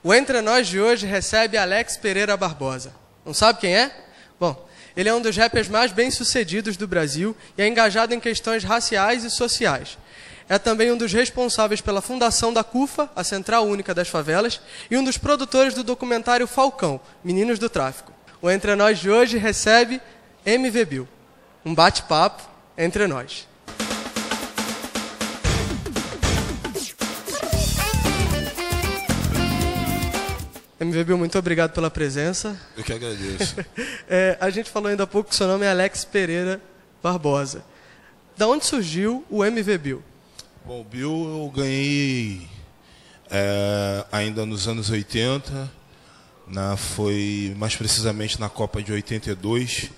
O Entre Nós de hoje recebe Alex Pereira Barbosa. Não sabe quem é? Bom, ele é um dos rappers mais bem-sucedidos do Brasil e é engajado em questões raciais e sociais. É também um dos responsáveis pela fundação da CUFA, a Central Única das Favelas, e um dos produtores do documentário Falcão, Meninos do Tráfico. O Entre Nós de hoje recebe MV Bill. Um bate-papo entre nós. MV Bill, muito obrigado pela presença. Eu que agradeço. A gente falou ainda há pouco que seu nome é Alex Pereira Barbosa. Da onde surgiu o MV Bill? Bom, o Bill eu ganhei ainda nos anos 80, foi mais precisamente na Copa de 82,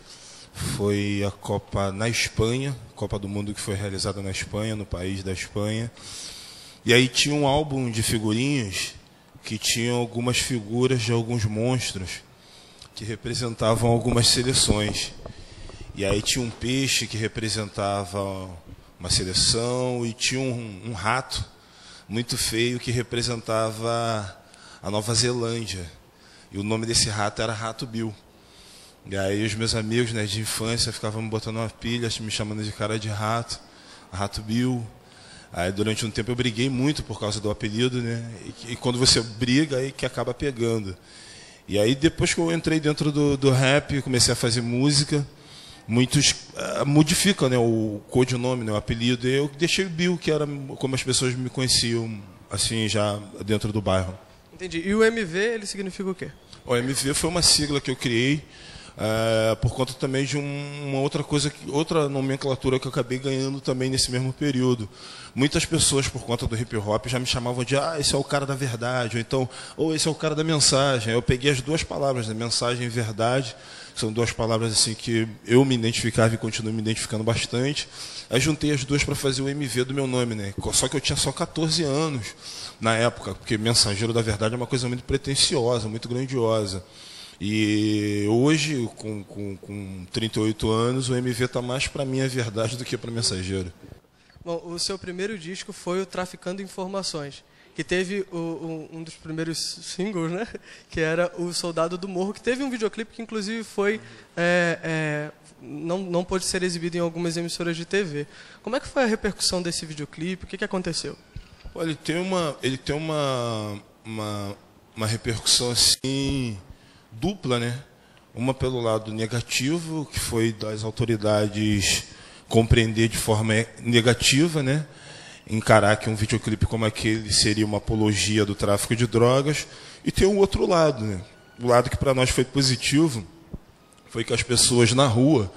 foi a Copa na Espanha, Copa do Mundo que foi realizada na Espanha, no país da Espanha. E aí tinha um álbum de figurinhas que tinha algumas figuras de alguns monstros que representavam algumas seleções. E aí tinha um peixe que representava uma seleção e tinha um rato muito feio que representava a Nova Zelândia. E o nome desse rato era Rato Bill. E aí os meus amigos, né, de infância ficavam me botando uma pilha, me chamando de cara de rato, Rato Bill. Aí durante um tempo eu briguei muito por causa do apelido, né? E quando você briga, aí que acaba pegando. E aí depois que eu entrei dentro do rap, comecei a fazer música, muitos modificam, né, o codinome, né, o apelido, e eu deixei o Bill, que era como as pessoas me conheciam, assim, já dentro do bairro. Entendi. E o MV, ele significa o quê? O MV foi uma sigla que eu criei por conta também de uma outra coisa, outra nomenclatura que eu acabei ganhando também nesse mesmo período. Muitas pessoas, por conta do hip hop, já me chamavam de esse é o cara da verdade, ou então, esse é o cara da mensagem. Eu peguei as duas palavras, né, mensagem e verdade, são duas palavras assim que eu me identificava e continuo me identificando bastante. Aí juntei as duas para fazer o MV do meu nome, né? Só que eu tinha só 14 anos na época, porque mensageiro da verdade é uma coisa muito pretensiosa, muito grandiosa. E hoje, com 38 anos, o MV está mais para mim a verdade do que para mensageiro. Bom, o seu primeiro disco foi o Traficando Informações, que teve um dos primeiros singles, né? Que era o Soldado do Morro, que teve um videoclipe que inclusive foi não pôde ser exibido em algumas emissoras de TV. Como é que foi a repercussão desse videoclipe? O que aconteceu? Olha, ele tem uma repercussão assim dupla, né? Uma pelo lado negativo, que foi das autoridades compreender de forma negativa, né? Encarar que um videoclipe como aquele seria uma apologia do tráfico de drogas, e tem o outro lado, né? O lado que para nós foi positivo foi que as pessoas na rua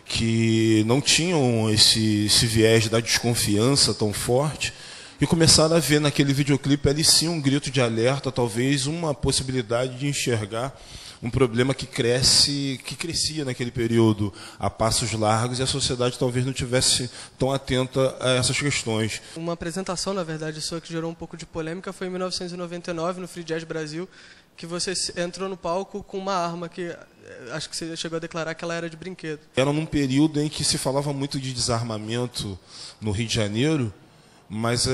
que não tinham esse viés da desconfiança tão forte e começaram a ver naquele videoclipe ali sim um grito de alerta, talvez uma possibilidade de enxergar um problema que crescia naquele período a passos largos e a sociedade talvez não tivesse tão atenta a essas questões. Uma apresentação, na verdade, sua que gerou um pouco de polêmica foi em 1999, no Free Jazz Brasil, que você entrou no palco com uma arma que acho que você chegou a declarar que ela era de brinquedo. Era num período em que se falava muito de desarmamento no Rio de Janeiro, mas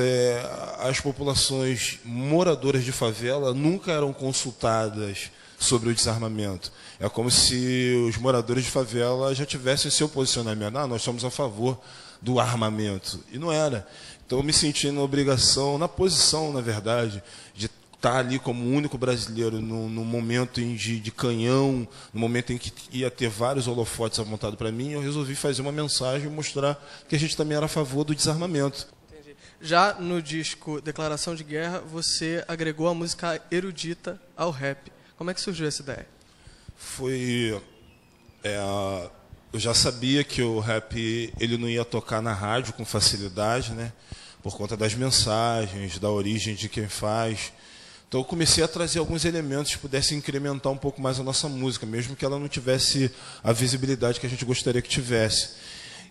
as populações moradoras de favela nunca eram consultadas sobre o desarmamento. É como se os moradores de favela já tivessem seu posicionamento. Nós somos a favor do armamento. E não era. Então eu me senti na obrigação, na posição, na verdade, de estar ali como o único brasileiro no momento de canhão, no momento em que ia ter vários holofotes apontados para mim, eu resolvi fazer uma mensagem e mostrar que a gente também era a favor do desarmamento. Entendi. Já no disco Declaração de Guerra, você agregou a música erudita ao rap. Como é que surgiu essa ideia? Eu já sabia que o rap ele não ia tocar na rádio com facilidade, né? Por conta das mensagens, da origem de quem faz. Então eu comecei a trazer alguns elementos que pudessem incrementar um pouco mais a nossa música, mesmo que ela não tivesse a visibilidade que a gente gostaria que tivesse.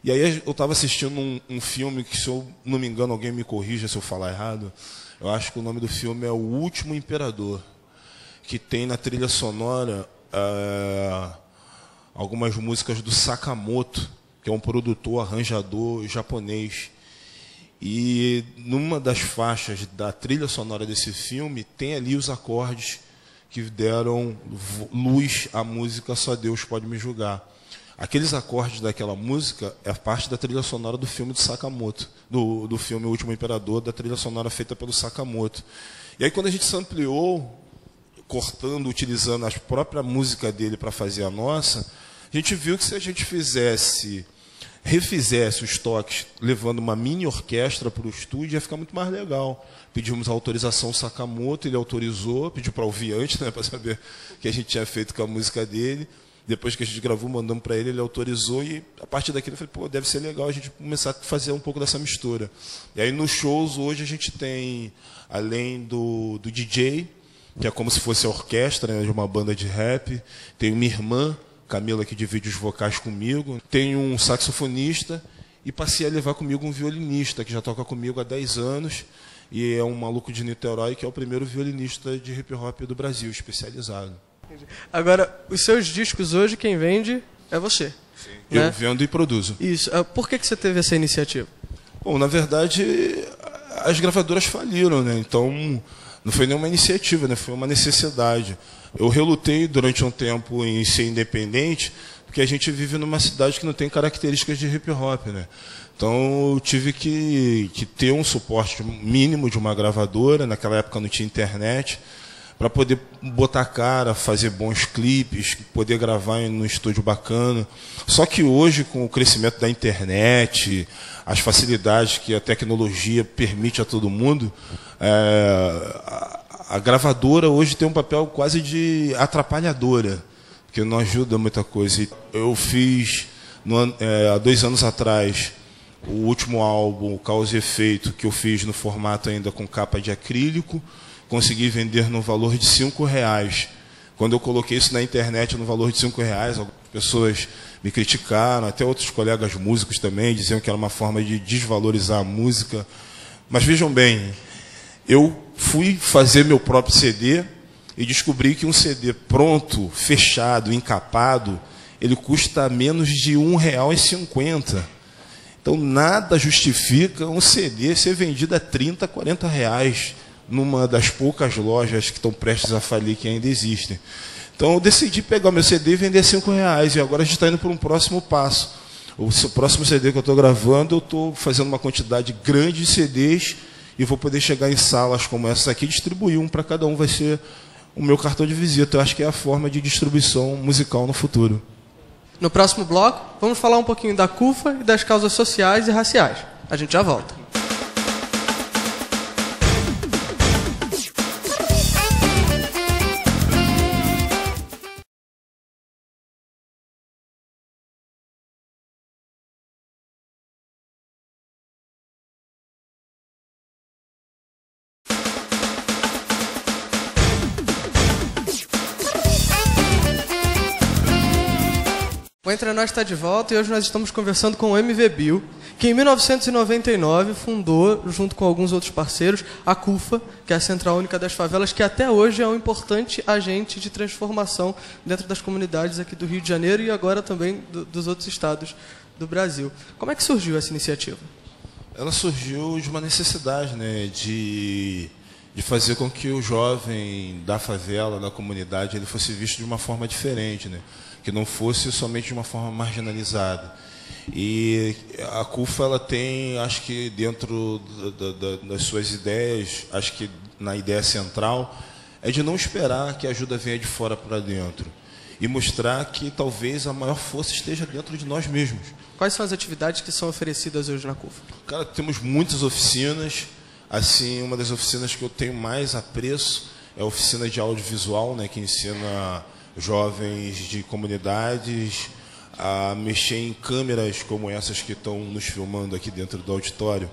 E aí eu estava assistindo um filme que, se eu não me engano, alguém me corrija se eu falar errado, eu acho que o nome do filme é O Último Imperador, que tem na trilha sonora algumas músicas do Sakamoto, que é um produtor, arranjador japonês. E numa das faixas da trilha sonora desse filme, tem ali os acordes que deram luz à música Só Deus Pode Me Julgar. Aqueles acordes daquela música é parte da trilha sonora do filme de Sakamoto, do filme O Último Imperador, da trilha sonora feita pelo Sakamoto. E aí, quando a gente sampleou, cortando, utilizando a própria música dele para fazer a nossa, a gente viu que se a gente refizesse os toques, levando uma mini orquestra para o estúdio, ia ficar muito mais legal. Pedimos a autorização ao Sakamoto, ele autorizou, pediu para ouvir antes, né, para saber o que a gente tinha feito com a música dele. Depois que a gente gravou, mandamos para ele, ele autorizou, e a partir daquilo eu falei, pô, deve ser legal a gente começar a fazer um pouco dessa mistura. E aí nos shows hoje a gente tem, além do DJ, que é como se fosse a orquestra, né, de uma banda de rap, tem minha irmã, Camila, que divide os vocais comigo, tem um saxofonista, e passei a levar comigo um violinista, que já toca comigo há 10 anos, e é um maluco de Niterói, que é o primeiro violinista de hip-hop do Brasil, especializado. Agora, os seus discos hoje, quem vende é você. Sim. Né? Eu vendo e produzo. Isso. Por que você teve essa iniciativa? Bom, na verdade, as gravadoras faliram, né? Então, não foi nenhuma iniciativa, né? Foi uma necessidade. Eu relutei durante um tempo em ser independente, porque a gente vive numa cidade que não tem características de hip-hop, né? Então, eu tive que ter um suporte mínimo de uma gravadora. Naquela época não tinha internet, para poder botar a cara, fazer bons clipes, poder gravar em um estúdio bacana. Só que hoje, com o crescimento da internet, as facilidades que a tecnologia permite a todo mundo, a gravadora hoje tem um papel quase de atrapalhadora, porque não ajuda muita coisa. Eu fiz, há 2 anos atrás, o último álbum, o Causa e Efeito, que eu fiz no formato ainda com capa de acrílico, consegui vender no valor de R$5. Quando eu coloquei isso na internet no valor de R$5, algumas pessoas me criticaram, até outros colegas músicos também, diziam que era uma forma de desvalorizar a música. Mas vejam bem, eu fui fazer meu próprio CD e descobri que um CD pronto, fechado, encapado, ele custa menos de R$1,50. Então nada justifica um CD ser vendido a R$30, R$40, numa das poucas lojas que estão prestes a falir, que ainda existem. Então eu decidi pegar meu CD e vender R$5, e agora a gente está indo para um próximo passo. O próximo CD que eu estou gravando, eu estou fazendo uma quantidade grande de CDs e vou poder chegar em salas como essa aqui e distribuir um para cada um. Vai ser o meu cartão de visita. Eu acho que é a forma de distribuição musical no futuro. No próximo bloco, vamos falar um pouquinho da CUFA e das causas sociais e raciais. A gente já volta. O Entre Nós está de volta e hoje nós estamos conversando com o MV Bill, que em 1999 fundou, junto com alguns outros parceiros, a CUFA, que é a Central Única das Favelas, que até hoje é um importante agente de transformação dentro das comunidades aqui do Rio de Janeiro e agora também dos outros estados do Brasil. Como é que surgiu essa iniciativa? Ela surgiu de uma necessidade, né, de fazer com que o jovem da favela, da comunidade, ele fosse visto de uma forma diferente, né? Que não fosse somente de uma forma marginalizada. E a CUFA, ela tem, acho que dentro das suas ideias, acho que na ideia central, é de não esperar que a ajuda venha de fora para dentro e mostrar que talvez a maior força esteja dentro de nós mesmos. Quais são as atividades que são oferecidas hoje na CUFA? Cara, temos muitas oficinas. Assim, uma das oficinas que eu tenho mais apreço é a oficina de audiovisual, né, que ensina jovens de comunidades a mexer em câmeras como essas que estão nos filmando aqui dentro do auditório.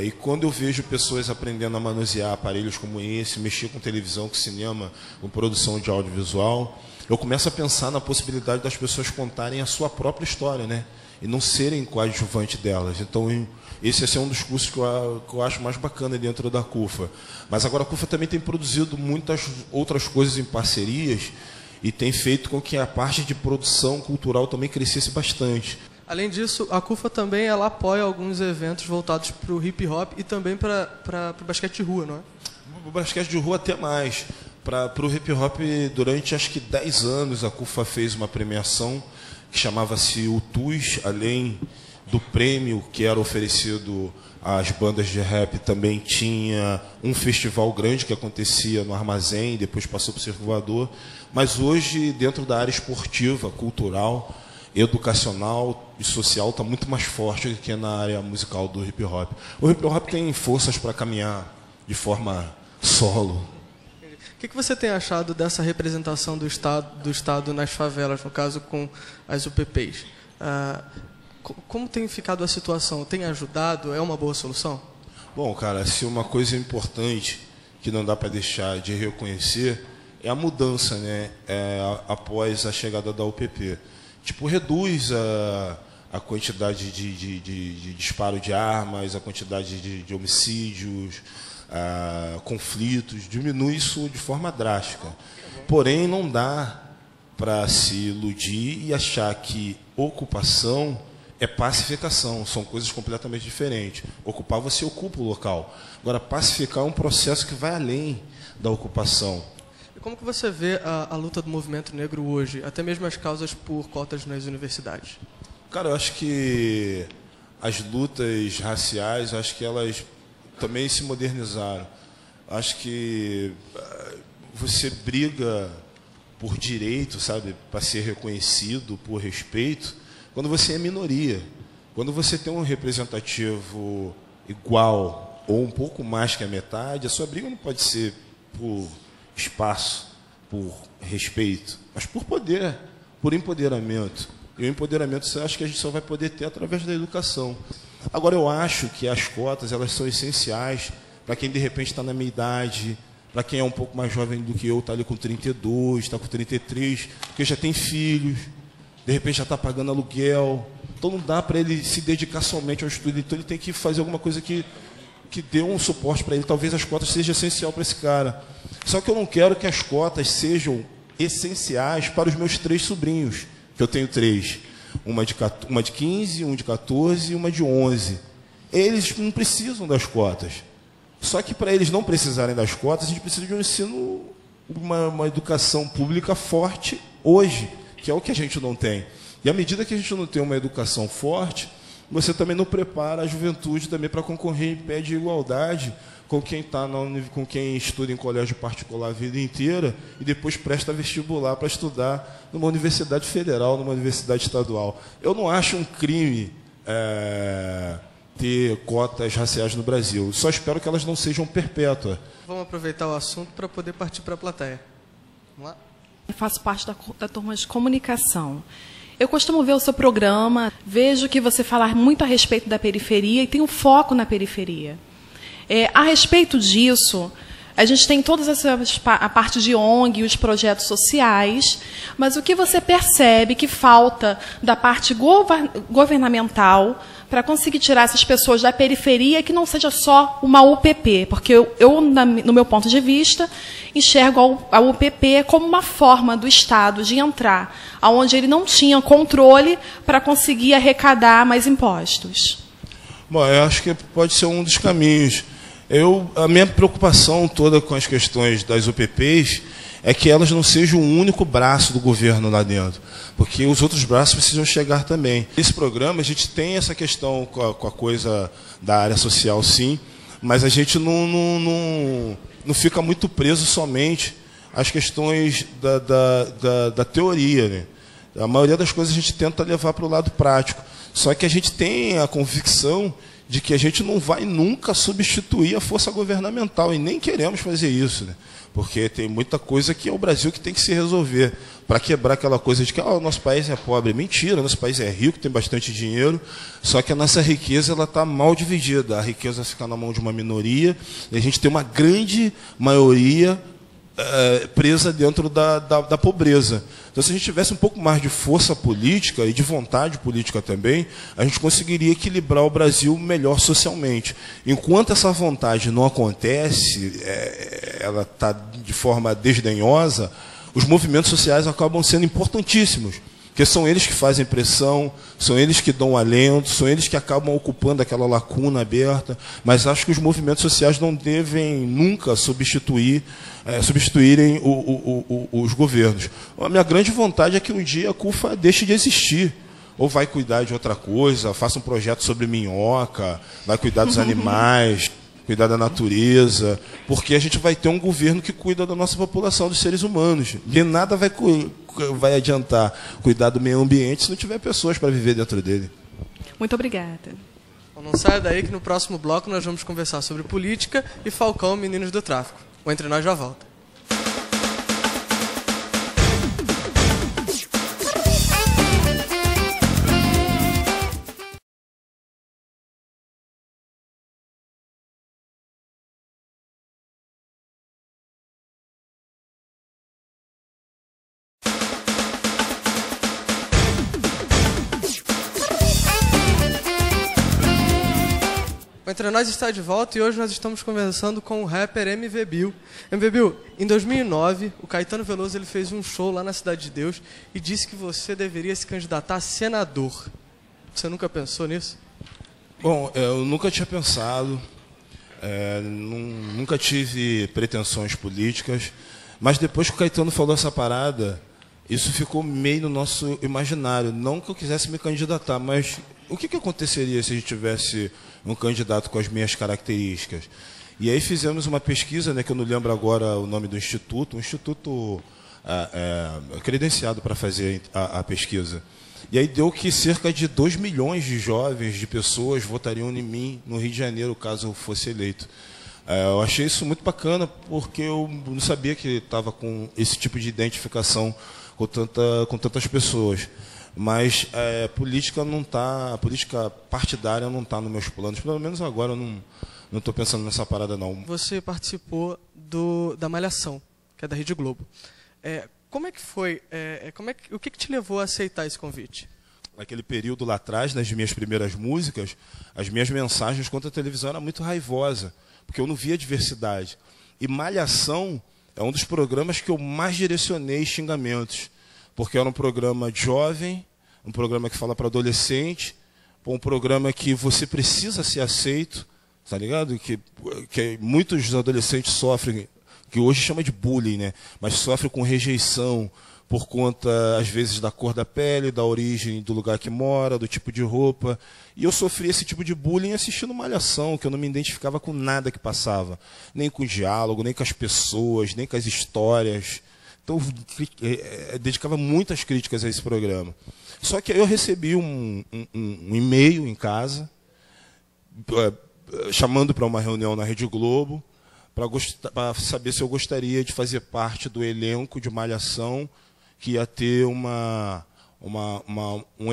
E quando eu vejo pessoas aprendendo a manusear aparelhos como esse, mexer com televisão, com cinema, com produção de audiovisual, eu começo a pensar na possibilidade das pessoas contarem a sua própria história, né? E não serem coadjuvantes delas. Então, esse é um dos cursos que eu acho mais bacana dentro da CUFA. Mas agora a CUFA também tem produzido muitas outras coisas em parcerias e tem feito com que a parte de produção cultural também crescesse bastante. Além disso, a CUFA também ela apoia alguns eventos voltados para o hip hop e também para o basquete de rua, não é? O basquete de rua até mais. Para o hip hop, durante acho que 10 anos, a CUFA fez uma premiação que chamava-se o TUS, além do prêmio que era oferecido às bandas de rap, também tinha um festival grande que acontecia no Armazém, depois passou para o Circo Voador. Mas hoje, dentro da área esportiva, cultural, educacional e social, está muito mais forte do que na área musical do hip hop. O hip hop tem forças para caminhar de forma solo. O que você tem achado dessa representação do Estado nas favelas, no caso com as UPPs? Como tem ficado a situação? Tem ajudado? É uma boa solução? Bom, cara, se uma coisa importante que não dá para deixar de reconhecer é a mudança, né? Após a chegada da UPP. Tipo, reduz a quantidade de disparo de armas, a quantidade de homicídios, conflitos, diminui isso de forma drástica. Porém, não dá para se iludir e achar que ocupação é pacificação, são coisas completamente diferentes. Ocupar, você ocupa o local. Agora, pacificar é um processo que vai além da ocupação. E como que você vê a luta do movimento negro hoje, até mesmo as causas por cotas nas universidades? Cara, eu acho que as lutas raciais, eu acho que elas também se modernizaram. Acho que você briga por direito, sabe, para ser reconhecido, por respeito, quando você é minoria. Quando você tem um representativo igual ou um pouco mais que a metade, a sua briga não pode ser por espaço, por respeito, mas por poder, por empoderamento. E o empoderamento, eu acho que a gente só vai poder ter através da educação. Agora, eu acho que as cotas, elas são essenciais para quem, de repente, está na minha idade, para quem é um pouco mais jovem do que eu, está ali com 32, está com 33, porque já tem filhos, de repente já está pagando aluguel. Então, não dá para ele se dedicar somente ao estudo. Então, ele tem que fazer alguma coisa que dê um suporte para ele. Talvez as cotas sejam essencial para esse cara. Só que eu não quero que as cotas sejam essenciais para os meus 3 sobrinhos, que eu tenho 3. Uma de 15, uma de 14 e uma de 11. Eles não precisam das cotas. Só que para eles não precisarem das cotas, a gente precisa de um ensino, uma educação pública forte hoje, que é o que a gente não tem. E à medida que a gente não tem uma educação forte, você também não prepara a juventude também para concorrer em pé de igualdade com com quem estuda em colégio particular a vida inteira e depois presta vestibular para estudar numa universidade federal, numa universidade estadual. Eu não acho um crime ter cotas raciais no Brasil. Só espero que elas não sejam perpétuas. Vamos aproveitar o assunto para poder partir para a plateia. Vamos lá? Eu faço parte da turma de comunicação. Eu costumo ver o seu programa, vejo que você fala muito a respeito da periferia e tem um foco na periferia. A respeito disso, a gente tem todas a parte de ONG, os projetos sociais, mas o que você percebe que falta da parte governamental para conseguir tirar essas pessoas da periferia, que não seja só uma UPP, porque eu, no meu ponto de vista, enxergo a UPP como uma forma do Estado de entrar, onde ele não tinha controle para conseguir arrecadar mais impostos. Bom, eu acho que pode ser um dos caminhos. A minha preocupação toda com as questões das UPPs é que elas não sejam o único braço do governo lá dentro, porque os outros braços precisam chegar também. Nesse programa, a gente tem essa questão com a coisa da área social, sim, mas a gente não fica muito preso somente às questões da teoria, né? A maioria das coisas a gente tenta levar para o lado prático. Só que a gente tem a convicção de que a gente não vai nunca substituir a força governamental, e nem queremos fazer isso, né? Porque tem muita coisa que é o Brasil que tem que se resolver, para quebrar aquela coisa de que o nosso país é pobre. Mentira, nosso país é rico, tem bastante dinheiro, só que a nossa riqueza está mal dividida. A riqueza fica na mão de uma minoria, e a gente tem uma grande maioria presa dentro da pobreza. Então, se a gente tivesse um pouco mais de força política e de vontade política também, a gente conseguiria equilibrar o Brasil melhor socialmente. Enquanto essa vontade não acontece, ela está de forma desdenhosa, os movimentos sociais acabam sendo importantíssimos. Porque são eles que fazem pressão, são eles que dão alento, são eles que acabam ocupando aquela lacuna aberta, mas acho que os movimentos sociais não devem nunca substituírem os governos. A minha grande vontade é que um dia a CUFA deixe de existir, ou vai cuidar de outra coisa, faça um projeto sobre minhoca, vai cuidar dos animais, cuidar da natureza, porque a gente vai ter um governo que cuida da nossa população, dos seres humanos. De nada vai adiantar cuidar do meio ambiente se não tiver pessoas para viver dentro dele. Muito obrigada. Bom, não saia daí que no próximo bloco nós vamos conversar sobre política e Falcão, Meninos do Tráfico. O Entre Nós já volta. O Entre Nós está de volta e hoje nós estamos conversando com o rapper MV Bill. MV Bill, em 2009, o Caetano Veloso ele fez um show lá na Cidade de Deus e disse que você deveria se candidatar a senador. Você nunca pensou nisso? Bom, eu nunca tinha pensado, nunca tive pretensões políticas, mas depois que o Caetano falou essa parada, isso ficou meio no nosso imaginário. Não que eu quisesse me candidatar, mas o que aconteceria se a gente tivesse um candidato com as minhas características? E aí fizemos uma pesquisa, né, que eu não lembro agora o nome do instituto, um instituto credenciado para fazer a pesquisa. E aí deu que cerca de 2 milhões de jovens, de pessoas, votariam em mim no Rio de Janeiro, caso eu fosse eleito. Eu achei isso muito bacana, porque eu não sabia que estava com esse tipo de identificação com tantas pessoas. Mas política partidária não está nos meus planos. Pelo menos agora eu não estou pensando nessa parada, não. Você participou da Malhação, que é da Rede Globo. Como é que foi? O que te levou a aceitar esse convite? Naquele período lá atrás, nas minhas primeiras músicas, as minhas mensagens contra a televisão eram muito raivosas, porque eu não via diversidade. E Malhação é um dos programas que eu mais direcionei xingamentos, porque era um programa jovem, um programa que fala para adolescente, um programa que você precisa ser aceito, tá ligado? Que muitos adolescentes sofrem, que hoje chama de bullying, né? Mas sofrem com rejeição por conta, às vezes, da cor da pele, da origem do lugar que mora, do tipo de roupa. E eu sofri esse tipo de bullying assistindo Malhação, que eu não me identificava com nada que passava, nem com o diálogo, nem com as pessoas, nem com as histórias. Então, eu dedicava muitas críticas a esse programa. Só que aí eu recebi um e-mail em casa, chamando para uma reunião na Rede Globo, para saber se eu gostaria de fazer parte do elenco de Malhação, que ia ter um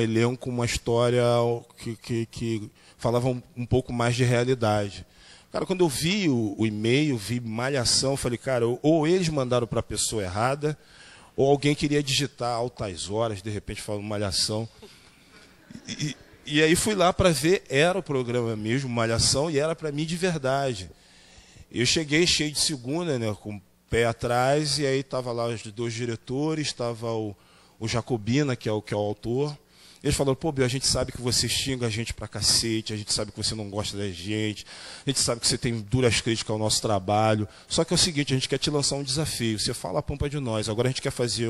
elenco, uma história que falava um pouco mais de realidade. Cara, quando eu vi o e-mail, vi Malhação, eu falei, cara, ou eles mandaram para a pessoa errada, ou alguém queria digitar altas horas, de repente falando Malhação. E aí fui lá para ver, era o programa mesmo, Malhação, e era para mim de verdade. Eu cheguei cheio de segunda, né, com o pé atrás, e aí estava lá os 2 diretores, estava o Jacobina, que é o autor. Eles falaram, pô, Bill, a gente sabe que você xinga a gente pra cacete, a gente sabe que você não gosta da gente, a gente sabe que você tem duras críticas ao nosso trabalho, só que é o seguinte, a gente quer te lançar um desafio, você fala a pampa de nós, agora a gente quer fazer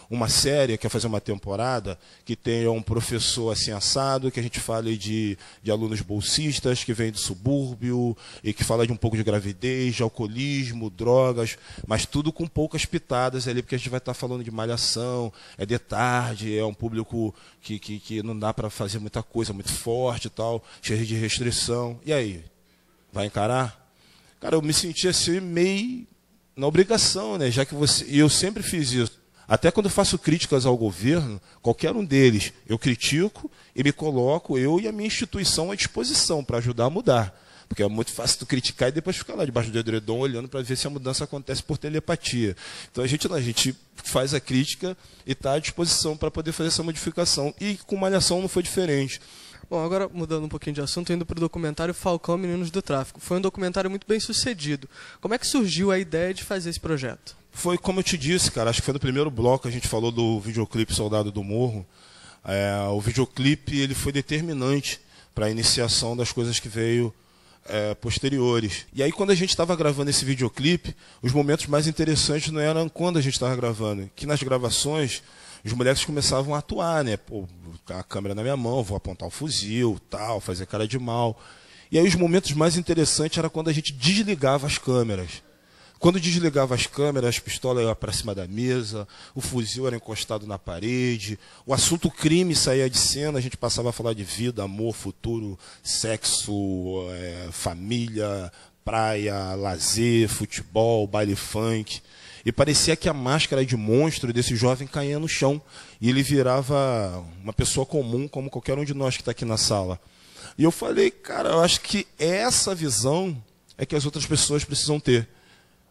uma série, quer fazer uma temporada que tenha um professor assim assado, que a gente fale de alunos bolsistas que vêm do subúrbio e que fala de um pouco de gravidez, de alcoolismo, drogas, mas tudo com poucas pitadas ali, porque a gente vai estar falando de Malhação, é de tarde, é um público que não dá para fazer muita coisa, muito forte e tal, cheio de restrição. E aí? Vai encarar? Cara, eu me senti assim meio na obrigação, né? Já que e eu sempre fiz isso. Até quando eu faço críticas ao governo, qualquer um deles, eu critico e me coloco, eu e a minha instituição à disposição para ajudar a mudar. Porque é muito fácil tu criticar e depois ficar lá debaixo do edredom olhando para ver se a mudança acontece por telepatia. Então a gente faz a crítica e está à disposição para poder fazer essa modificação. E com Malhação não foi diferente. Bom, agora mudando um pouquinho de assunto, indo para o documentário Falcão Meninos do Tráfico. Foi um documentário muito bem sucedido. Como é que surgiu a ideia de fazer esse projeto? Foi como eu te disse, cara, acho que foi no primeiro bloco que a gente falou do videoclipe Soldado do Morro. O videoclipe ele foi determinante para a iniciação das coisas que veio posteriores. E aí quando a gente estava gravando esse videoclipe, os momentos mais interessantes não eram quando a gente estava gravando, que nas gravações os moleques começavam a atuar, né? Pô, a câmera na minha mão, vou apontar o fuzil, tal, fazer cara de mal. E aí os momentos mais interessantes era quando a gente desligava as câmeras. Quando desligava as câmeras, as pistolas iam para cima da mesa, o fuzil era encostado na parede, o assunto crime saía de cena, a gente passava a falar de vida, amor, futuro, sexo, família, praia, lazer, futebol, baile funk. E parecia que a máscara de monstro desse jovem caía no chão. E ele virava uma pessoa comum, como qualquer um de nós que está aqui na sala. E eu falei, cara, eu acho que essa visão é que as outras pessoas precisam ter.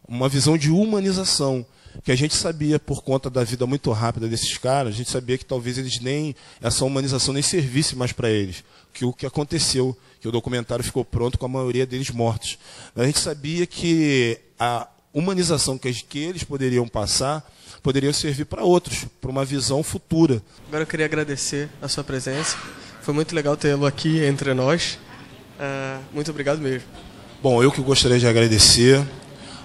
Uma visão de humanização. Que a gente sabia, por conta da vida muito rápida desses caras, a gente sabia que talvez eles nem, essa humanização nem servisse mais para eles. Que o que aconteceu, que o documentário ficou pronto com a maioria deles mortos. A gente sabia que a humanização que eles poderiam passar poderia servir para outros, para uma visão futura. Agora eu queria agradecer a sua presença. Foi muito legal tê-lo aqui entre nós. Muito obrigado mesmo. Bom, eu que gostaria de agradecer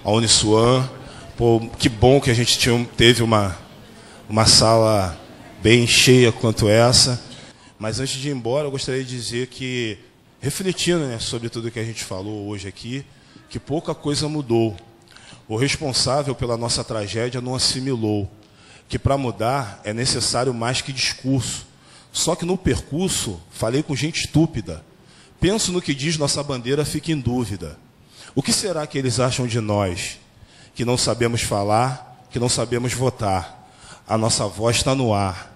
a Uniswan. Pô, que bom que a gente teve uma sala bem cheia quanto essa. Mas antes de ir embora, eu gostaria de dizer que, refletindo, né, sobre tudo que a gente falou hoje aqui, que pouca coisa mudou. O responsável pela nossa tragédia não assimilou que para mudar é necessário mais que discurso. Só que no percurso falei com gente estúpida. Penso no que diz nossa bandeira, fico em dúvida. O que será que eles acham de nós? Que não sabemos falar, que não sabemos votar. A nossa voz está no ar.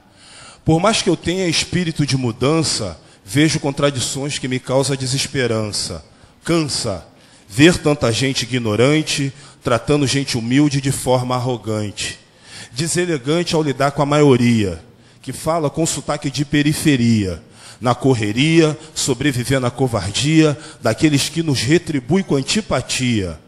Por mais que eu tenha espírito de mudança, vejo contradições que me causam desesperança. Cansa ver tanta gente ignorante, tratando gente humilde de forma arrogante. Deselegante ao lidar com a maioria, que fala com sotaque de periferia. Na correria, sobreviver na covardia, daqueles que nos retribuem com antipatia.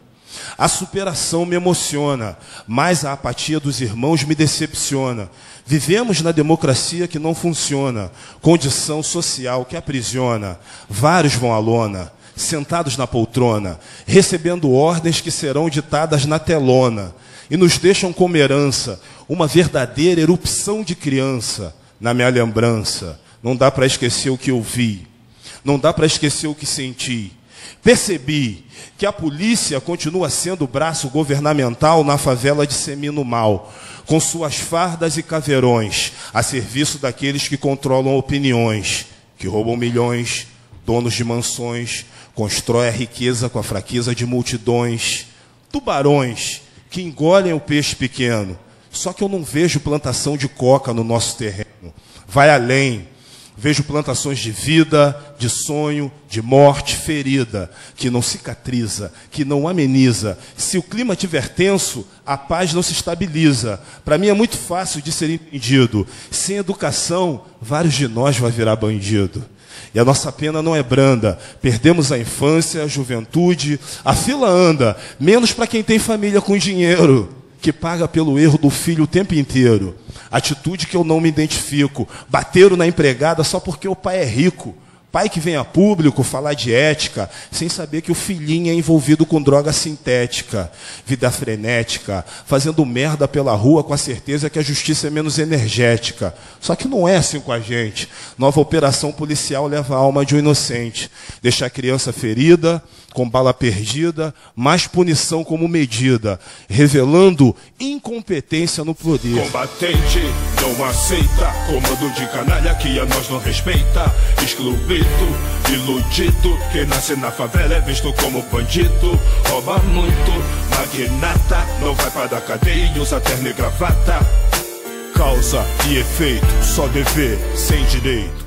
A superação me emociona, mas a apatia dos irmãos me decepciona. Vivemos na democracia que não funciona, condição social que aprisiona. Vários vão à lona, sentados na poltrona, recebendo ordens que serão ditadas na telona, e nos deixam como herança uma verdadeira erupção de criança na minha lembrança. Não dá para esquecer o que eu vi, não dá para esquecer o que senti. Percebi que a polícia continua sendo o braço governamental na favela de Semino Mal, com suas fardas e caveirões, a serviço daqueles que controlam opiniões, que roubam milhões, donos de mansões, constrói a riqueza com a fraqueza de multidões, tubarões que engolem o peixe pequeno. Só que eu não vejo plantação de coca no nosso terreno. Vai além. Vejo plantações de vida, de sonho, de morte, ferida, que não cicatriza, que não ameniza. Se o clima estiver tenso, a paz não se estabiliza. Para mim é muito fácil de ser entendido. Sem educação, vários de nós vão virar bandido. E a nossa pena não é branda. Perdemos a infância, a juventude. A fila anda, menos para quem tem família com dinheiro, que paga pelo erro do filho o tempo inteiro. Atitude que eu não me identifico. Bateram na empregada só porque o pai é rico. Pai que vem a público falar de ética, sem saber que o filhinho é envolvido com droga sintética. Vida frenética, fazendo merda pela rua com a certeza que a justiça é menos energética. Só que não é assim com a gente. Nova operação policial leva a alma de um inocente. Deixa a criança ferida, com bala perdida, mais punição como medida, revelando incompetência no poder. Combatente não aceita comando de canalha que a nós não respeita. Excluído, iludido, quem nasce na favela é visto como bandido. Rouba muito, magnata, não vai para a cadeia e usa terno e gravata. Causa e efeito, só dever, sem direito.